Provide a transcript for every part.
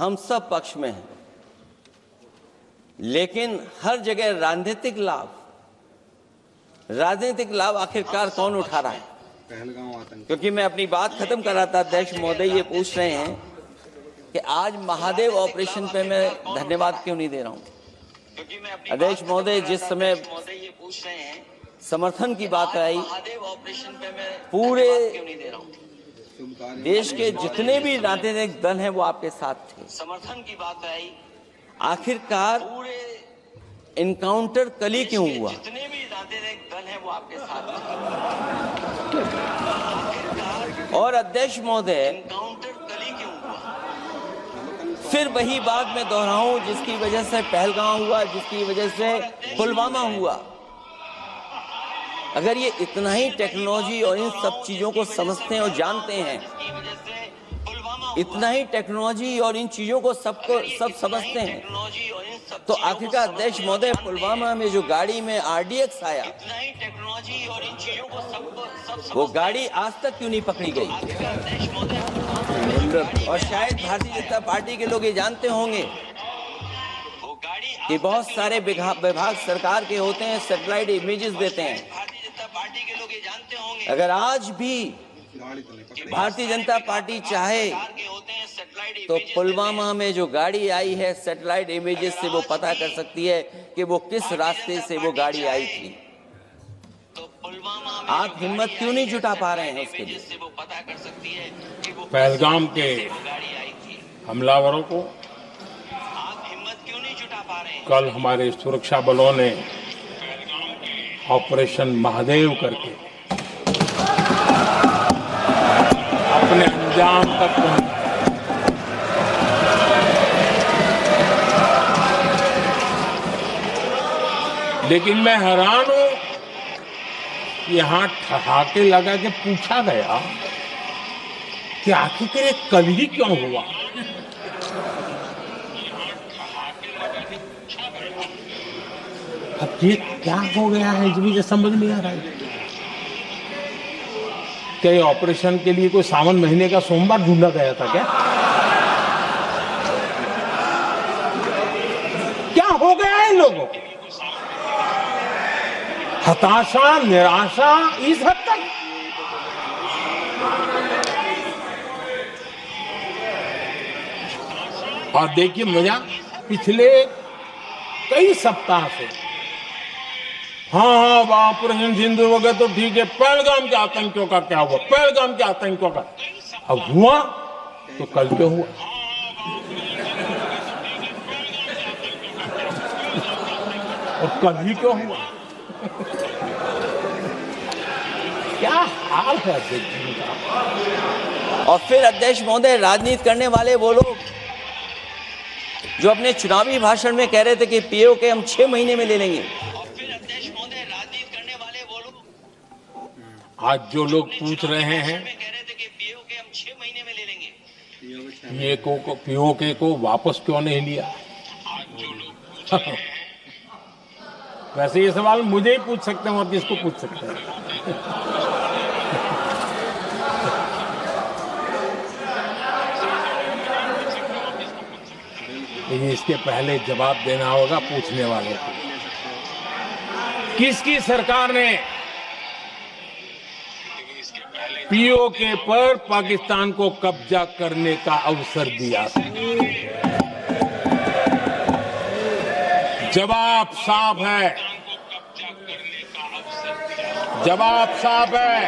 हम सब पक्ष में हैं, लेकिन हर जगह राजनीतिक लाभ आखिरकार कौन उठा रहा है? क्योंकि मैं अपनी बात खत्म कर रहा था, अध्यक्ष महोदय ये पूछ रहे हैं कि आज महादेव ऑपरेशन पे मैं धन्यवाद क्यों नहीं दे रहा हूं। अध्यक्ष महोदय, जिस समय समर्थन की बात आई, पूरे देश के जितने भी राजनीतिक दल हैं वो आपके साथ थे। समर्थन की बात आई, आखिरकार इनकाउंटर कल ही क्यों हुआ? जितने भी राजनीतिक दल हैं वो आपके साथ थे। और अध्यक्ष महोदय, इनकाउंटर कल ही क्यों हुआ? फिर वही बात मैं दोहराऊं जिसकी वजह से पहलगाम हुआ, जिसकी वजह से पुलवामा हुआ। अगर ये इतना ही टेक्नोलॉजी और इन सब चीजों को समझते हैं और जानते हैं, इतना ही टेक्नोलॉजी और इन चीजों को सब समझते हैं, तो आखिरकार अध्यक्ष महोदय पुलवामा में जो गाड़ी में RDX आया, वो गाड़ी आज तक क्यों नहीं पकड़ी गई? और शायद भारतीय जनता पार्टी के लोग ये जानते होंगे कि बहुत सारे विभाग सरकार के होते हैं, सैटेलाइट इमेजेस देते हैं। अगर आज भी भारतीय जनता पार्टी चाहे तो पुलवामा में जो गाड़ी आई है, सैटेलाइट इमेजेस से वो पता कर सकती है कि वो किस रास्ते से वो गाड़ी आई थी। आप हिम्मत क्यों नहीं जुटा पा रहे हैं उसके लिए? पहलगाम के हमलावरों को कल हमारे सुरक्षा बलों ने ऑपरेशन महादेव करके अपने अंजाम तक पहुंचा। लेकिन मैं हैरान हूं, यहां ठहाके लगा के पूछा गया कि आखिर ये कल ही क्यों हुआ। अब ये क्या हो गया है मुझे समझ नहीं आ रहा है। क्या ये ऑपरेशन के लिए कोई सावन महीने का सोमवार ढूंढा गया था क्या? क्या हो गया है इन लोगों को? हताशा, निराशा इस हद तक। और देखिए मजा, पिछले कई सप्ताह से हाँ ऑपरेशन सिंदूर वगैरह तो ठीक है, पहलगाम के आतंकियों का क्या हुआ, पहलगाम के आतंकियों का अब हुआ तो कल क्यों हुआ? और कल ही क्यों हुआ? क्या हाल है अध्यक्ष का? और फिर अध्यक्ष महोदय, राजनीति करने वाले वो लोग जो अपने चुनावी भाषण में कह रहे थे कि POK हम 6 महीने में ले लेंगे, आज जो लोग पूछ रहे हैं POK को वापस क्यों नहीं लिया? वैसे ये सवाल मुझे ही पूछ सकते हैं और किसको पूछ सकते हैं? इसके पहले जवाब देना होगा पूछने वाले को। किसकी सरकार ने POK पर पाकिस्तान को कब्जा करने का अवसर दिया था? जवाब साफ है, जवाब साफ है।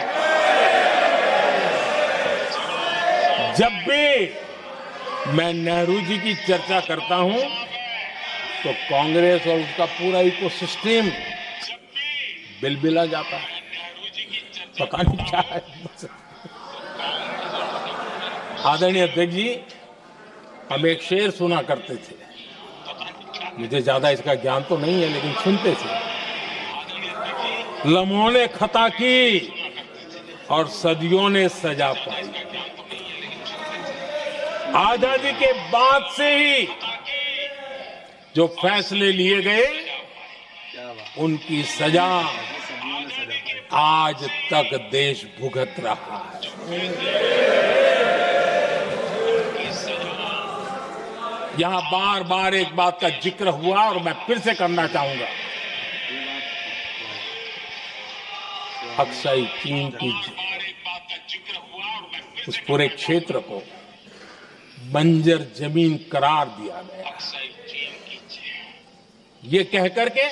जब भी मैं नेहरू जी की चर्चा करता हूं तो कांग्रेस और उसका पूरा इकोसिस्टम बिलबिला जाता है, पता नहीं क्या है। आदरणीय अध्यक्ष जी, हम एक शेर सुना करते थे, मुझे ज्यादा इसका ज्ञान तो नहीं है लेकिन सुनते थे। लम्हों ने खता की और सदियों ने सजा पाई। आजादी के बाद से ही जो फैसले लिए गए उनकी सजा आज तक देश भुगत रहा है। यहां बार बार एक बात का जिक्र हुआ और मैं फिर से करना चाहूंगा। अक्साई चीन की उस पूरे क्षेत्र को बंजर जमीन करार दिया गया, ये कह करके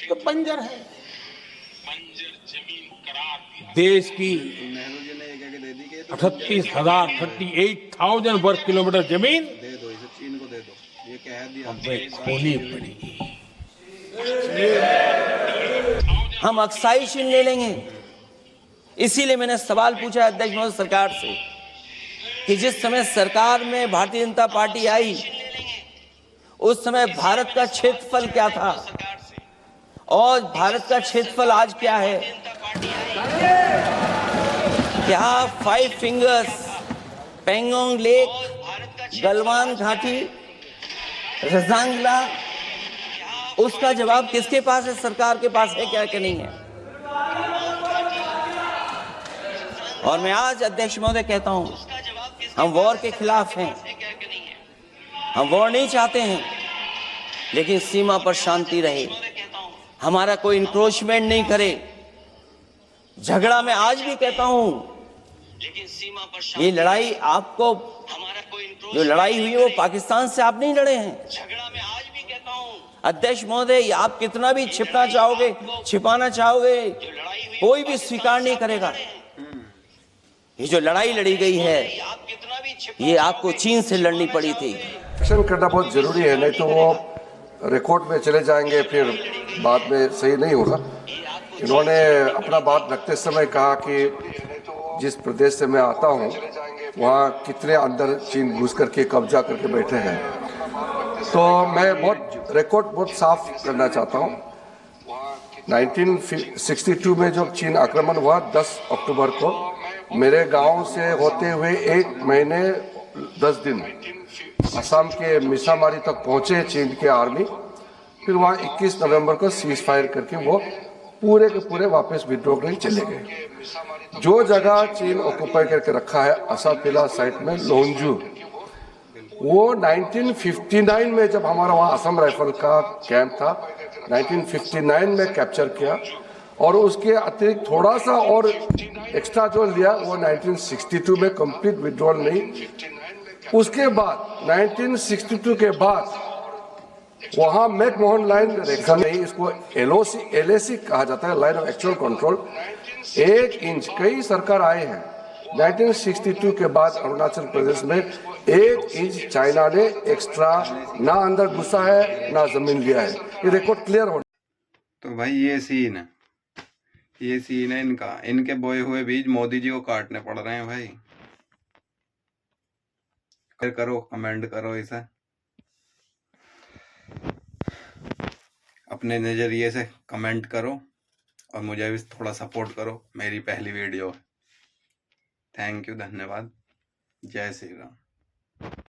तो बंजर है, देश की 38,000 वर्ग किलोमीटर जमीन हमें खोनी पड़ेगी। हम अक्साई चीन ले लेंगे। इसीलिए मैंने सवाल पूछा अध्यक्ष महोदय सरकार से कि जिस समय सरकार में भारतीय जनता पार्टी आई उस समय भारत का क्षेत्रफल क्या था और भारत का क्षेत्रफल आज क्या है? क्या 5 फिंगर्स, पेंगोंग लेक, गलवान घाटी, रजांगला, उसका जवाब किसके पास है? सरकार के पास है क्या कि नहीं है? और मैं आज अध्यक्ष महोदय कहता हूं, हम वॉर के खिलाफ हैं, हम वॉर नहीं चाहते हैं, लेकिन सीमा पर शांति रहे, हमारा कोई इंक्रोचमेंट नहीं करे। झगड़ा मैं आज भी कहता हूं, ये लड़ाई आपको, जो लड़ाई हुई है वो पाकिस्तान से आप नहीं लड़े हैं। अध्यक्ष महोदय, आप कितना भी छिपना चाहोगे, छिपाना चाहोगे, कोई भी स्वीकार नहीं करेगा। ये जो लड़ाई लड़ी गई है, ये आपको चीन से लड़नी पड़ी थी। एक्शन करना बहुत जरूरी है, नहीं तो वो रिकॉर्ड में चले जाएंगे, फिर बाद में सही नहीं होगा। इन्होंने अपना बात रखते समय कहा कि जिस प्रदेश से मैं आता हूँ वहाँ कितने अंदर चीन घुस करके कब्जा करके बैठे हैं, तो मैं रिकॉर्ड बहुत साफ करना चाहता हूँ। 1962 में जब चीन आक्रमण हुआ 10 अक्टूबर को, मेरे गांव से होते हुए 1 महीने 10 दिन असम के मिसामारी तक पहुंचे चीन के आर्मी। फिर वहाँ 21 नवंबर को सीज फायर करके वो पूरे के पूरे वापस विड्रॉ करके चले गए। जो जगह चीन ऑक्युपाई करके रखा है असापिला साइट में लोंजू, वो 1959 में जब हमारा वहाँ असम राइफल का कैंप था 1959 में कैप्चर किया, और उसके अतिरिक्त थोड़ा सा और एक्स्ट्रा जो लिया वो 1962 में कंप्लीट विड्रॉल नहीं। उसके बाद 1962 के बाद वहाँ मैकमोहन लाइन रेखा नहीं, इसको LAC कहा जाता है, line of actual control. 1 inch, कई सरकार आए हैं 1962 के बाद अरुणाचल प्रदेश में 1 इंच चाइना ने एक्स्ट्रा ना अंदर घुसा है ना जमीन लिया है, ये रिकॉर्ड क्लियर हो। तो भाई ये सीन है इनका, इनके बोए हुए बीज मोदी जी को काटने पड़ रहे हैं भाई। फिर करो, कमेंट करो, इसे अपने नजरिए से कमेंट करो और मुझे भी थोड़ा सपोर्ट करो, मेरी पहली वीडियो है। थैंक यू, धन्यवाद, जय श्री राम।